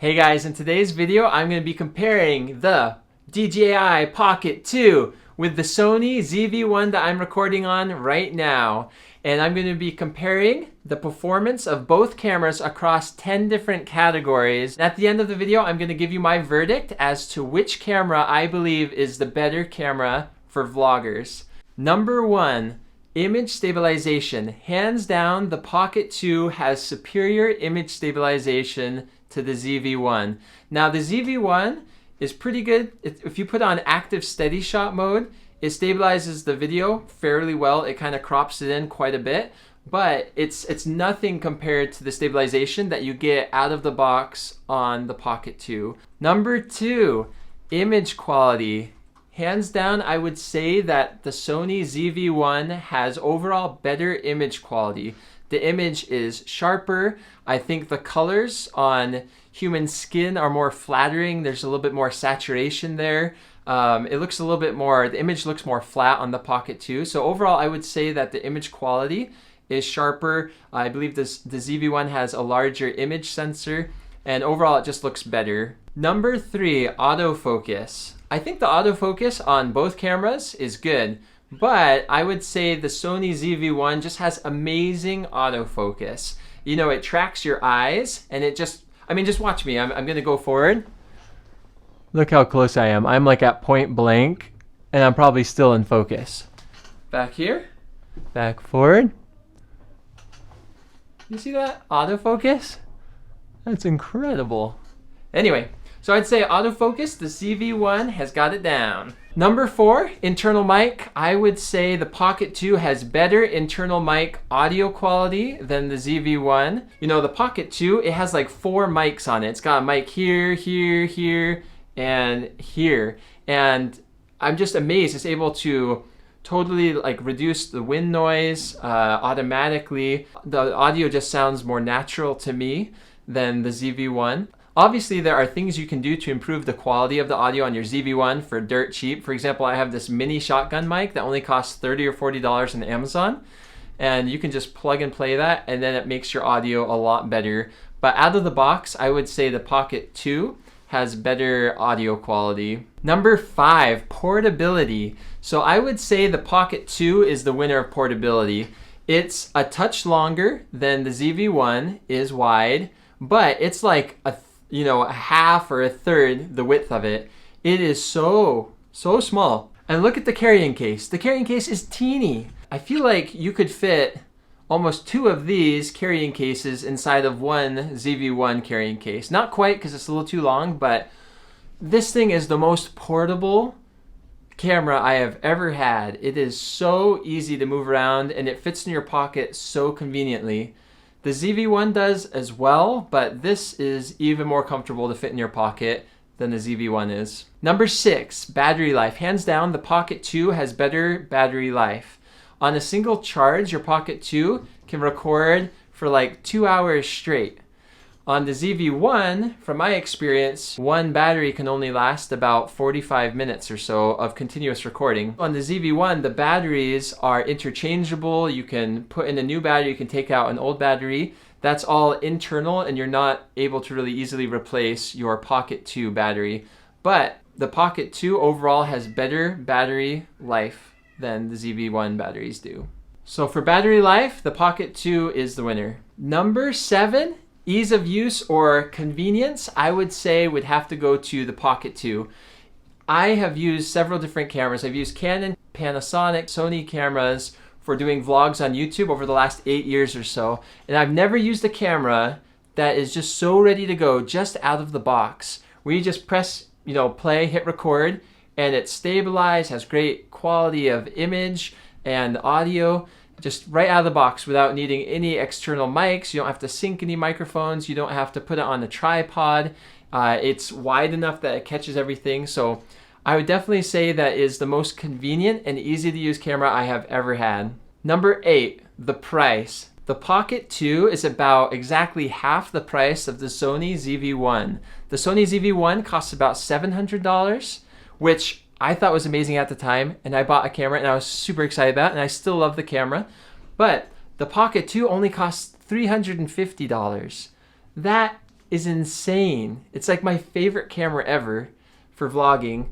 Hey guys, in today's video, I'm going to be comparing the DJI Pocket 2 with the Sony ZV-1 that I'm recording on right now. And I'm going to be comparing the performance of both cameras across 10 different categories. At the end of the video, I'm going to give you my verdict as to which camera I believe is the better camera for vloggers. Number 1, image stabilization. Hands down, the Pocket 2 has superior image stabilization to the ZV-1. Now the ZV-1 is pretty good. If you put on active steady shot mode, it stabilizes the video fairly well. It kind of crops it in quite a bit, but it's nothing compared to the stabilization that you get out of the box on the Pocket 2. Number 2, image quality. Hands down, I would say that the Sony ZV-1 has overall better image quality. The image is sharper. I think the colors on human skin are more flattering. There's a little bit more saturation there. It looks a little bit more, the image looks more flat on the Pocket 2. So overall, I would say that the image quality is sharper. I believe the ZV-1 has a larger image sensor, and overall it just looks better. Number 3, autofocus. I think the autofocus on both cameras is good, but I would say the Sony ZV-1 just has amazing autofocus. You know, it tracks your eyes, and it just, just watch me. I'm gonna go forward. Look how close I am. I'm like at point blank, and I'm probably still in focus. Back here, back forward. You see that autofocus? That's incredible. Anyway, so I'd say autofocus, the ZV-1 has got it down. Number 4, internal mic. I would say the Pocket 2 has better internal mic audio quality than the ZV-1. You know, the Pocket 2, it has like 4 mics on it. It's got a mic here, here, here, and here. And I'm just amazed it's able to totally like reduce the wind noise automatically. The audio just sounds more natural to me than the ZV-1. Obviously, there are things you can do to improve the quality of the audio on your ZV-1 for dirt cheap. For example, I have this mini shotgun mic that only costs $30 or $40 on Amazon. And you can just plug and play that, and then it makes your audio a lot better. But out of the box, I would say the Pocket 2 has better audio quality. Number 5, portability. So I would say the Pocket 2 is the winner of portability. It's a touch longer than the ZV-1 is wide, but it's like a half or a third the width of it. It is so small. And look at the carrying case. The carrying case is teeny. I feel like you could fit almost 2 of these carrying cases inside of one ZV-1 carrying case. Not quite, because it's a little too long, but this thing is the most portable camera I have ever had. It is so easy to move around, and it fits in your pocket so conveniently. The ZV-1 does as well, but this is even more comfortable to fit in your pocket than the ZV-1 is. Number 6, battery life. Hands down, the Pocket 2 has better battery life. On a single charge, your Pocket 2 can record for like 2 hours straight. On the ZV-1, from my experience, one battery can only last about 45 minutes or so of continuous recording. On the ZV-1, the batteries are interchangeable. You can put in a new battery, you can take out an old battery. That's all internal, and you're not able to really easily replace your Pocket 2 battery. But the Pocket 2 overall has better battery life than the ZV-1 batteries do. So for battery life, the Pocket 2 is the winner. Number 7, ease of use or convenience, I would say would have to go to the Pocket 2. I have used several different cameras. I've used Canon, Panasonic, Sony cameras for doing vlogs on YouTube over the last 8 years or so. And I've never used a camera that is just so ready to go just out of the box, where you just press, play, hit record, and it's stabilized, has great quality of image and audio, just right out of the box without needing any external mics. You don't have to sync any microphones. You don't have to put it on a tripod. It's wide enough that it catches everything. So I would definitely say that is the most convenient and easy to use camera I have ever had. Number 8, the price. The Pocket 2 is about exactly half the price of the Sony ZV-1. The Sony ZV-1 costs about $700, which I thought was amazing at the time, and I bought a camera and I was super excited about it, and I still love the camera. But the Pocket 2 only costs $350. That is insane. It's like my favorite camera ever for vlogging,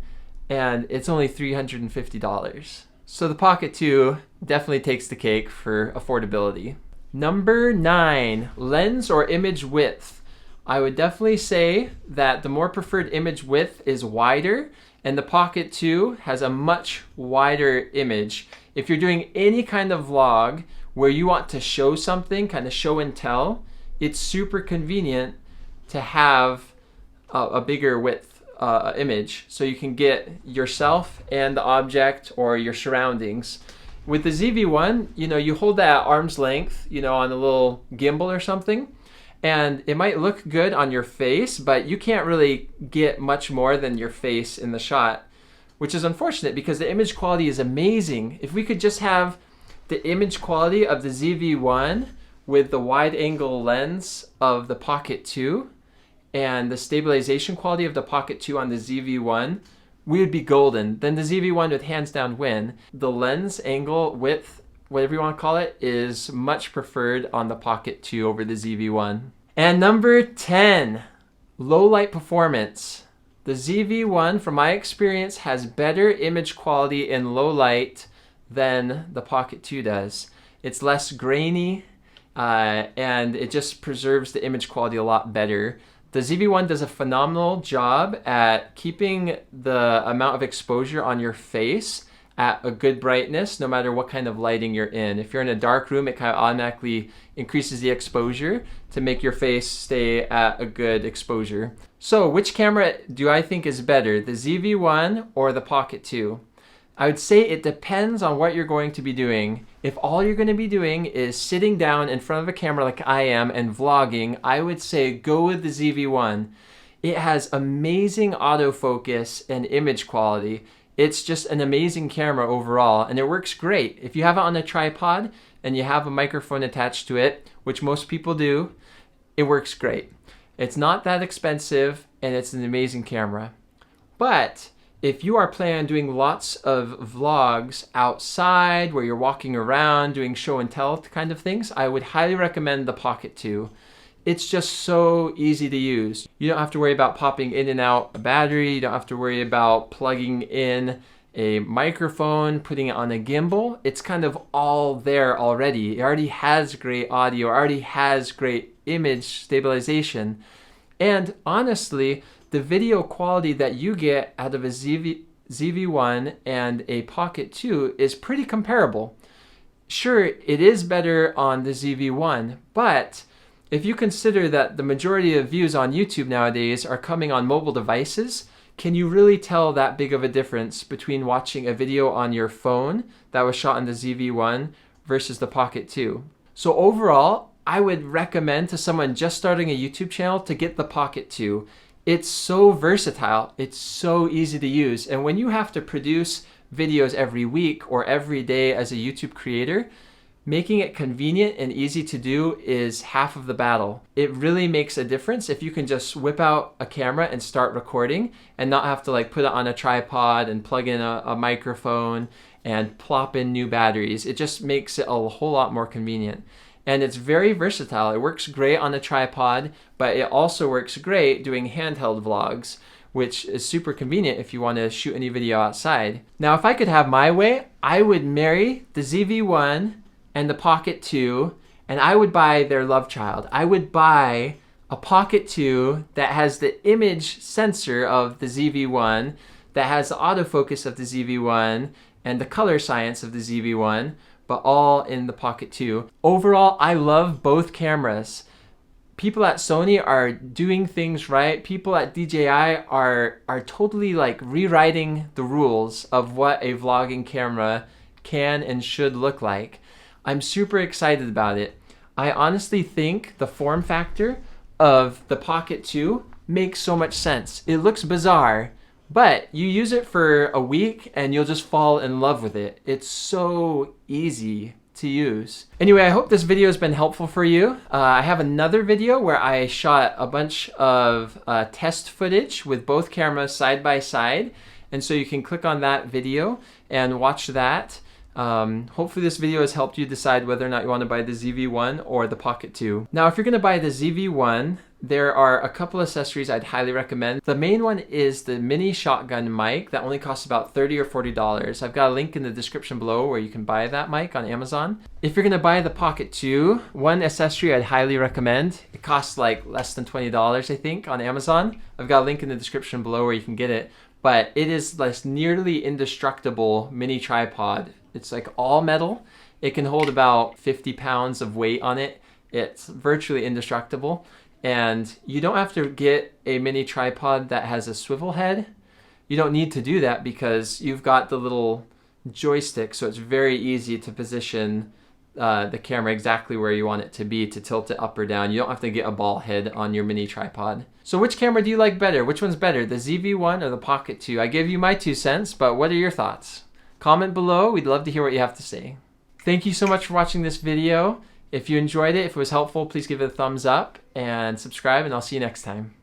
and it's only $350. So the Pocket 2 definitely takes the cake for affordability. Number 9, lens or image width. I would definitely say that the more preferred image width is wider, and the Pocket 2 has a much wider image. If you're doing any kind of vlog where you want to show something, kind of show and tell, it's super convenient to have a bigger width image, so you can get yourself and the object or your surroundings. With the ZV-1, you hold that at arm's length, on a little gimbal or something, and it might look good on your face, but you can't really get much more than your face in the shot, which is unfortunate because the image quality is amazing. If we could just have the image quality of the ZV-1 with the wide angle lens of the Pocket 2 and the stabilization quality of the Pocket 2 on the ZV-1, we would be golden. Then the ZV-1 would hands down win. The lens angle width, whatever you want to call it, is much preferred on the Pocket 2 over the ZV-1. And number 10, low light performance. The ZV-1, from my experience, has better image quality in low light than the Pocket 2 does. It's less grainy, and it just preserves the image quality a lot better. The ZV-1 does a phenomenal job at keeping the amount of exposure on your face at a good brightness, no matter what kind of lighting you're in. If you're in a dark room, it kind of automatically increases the exposure to make your face stay at a good exposure. So which camera do I think is better, the ZV-1 or the Pocket 2? I would say it depends on what you're going to be doing. If all you're going to be doing is sitting down in front of a camera like I am and vlogging, I would say go with the ZV-1. It has amazing autofocus and image quality. It's just an amazing camera overall, and it works great. If you have it on a tripod and you have a microphone attached to it, which most people do, it works great. It's not that expensive, and it's an amazing camera. But if you are planning on doing lots of vlogs outside where you're walking around doing show and tell kind of things, I would highly recommend the Pocket 2. It's just so easy to use. You don't have to worry about popping in and out a battery. You don't have to worry about plugging in a microphone, putting it on a gimbal. It's kind of all there already. It already has great audio, already has great image stabilization. And honestly, the video quality that you get out of a ZV-1 and a Pocket 2 is pretty comparable. Sure, it is better on the ZV-1, but if you consider that the majority of views on YouTube nowadays are coming on mobile devices, can you really tell that big of a difference between watching a video on your phone that was shot on the ZV-1 versus the Pocket 2? So overall, I would recommend to someone just starting a YouTube channel to get the Pocket 2. It's so versatile, it's so easy to use, and when you have to produce videos every week or every day as a YouTube creator, making it convenient and easy to do is half of the battle. It really makes a difference if you can just whip out a camera and start recording and not have to put it on a tripod and plug in a microphone and plop in new batteries. It just makes it a whole lot more convenient. And it's very versatile. It works great on a tripod, but it also works great doing handheld vlogs, which is super convenient if you want to shoot any video outside. Now, if I could have my way, I would marry the ZV-1 and the Pocket 2, and I would buy their love child. I would buy a Pocket 2 that has the image sensor of the ZV-1, that has the autofocus of the ZV-1, and the color science of the ZV-1, but all in the Pocket 2. Overall, I love both cameras. People at Sony are doing things right. People at DJI are totally rewriting the rules of what a vlogging camera can and should look like. I'm super excited about it. I honestly think the form factor of the Pocket 2 makes so much sense. It looks bizarre, but you use it for a week and you'll just fall in love with it. It's so easy to use. Anyway, I hope this video has been helpful for you. I have another video where I shot a bunch of test footage with both cameras side by side, and so you can click on that video and watch that. Hopefully this video has helped you decide whether or not you want to buy the ZV-1 or the Pocket 2. Now, if you're going to buy the ZV-1, there are a couple accessories I'd highly recommend. The main one is the mini shotgun mic that only costs about $30 or $40. I've got a link in the description below where you can buy that mic on Amazon. If you're going to buy the Pocket 2, one accessory I'd highly recommend. It costs like less than $20, I think, on Amazon. I've got a link in the description below where you can get it. But it is this nearly indestructible mini tripod. It's like all metal. It can hold about 50 pounds of weight on it. It's virtually indestructible. And you don't have to get a mini tripod that has a swivel head. You don't need to do that because you've got the little joystick, so it's very easy to position the camera exactly where you want it to be, to tilt it up or down. You don't have to get a ball head on your mini tripod. So which camera do you like better? Which one's better, the ZV-1 or the Pocket 2? I gave you my 2 cents, but what are your thoughts? Comment below. We'd love to hear what you have to say. Thank you so much for watching this video. If you enjoyed it, if it was helpful, please give it a thumbs up and subscribe, and I'll see you next time.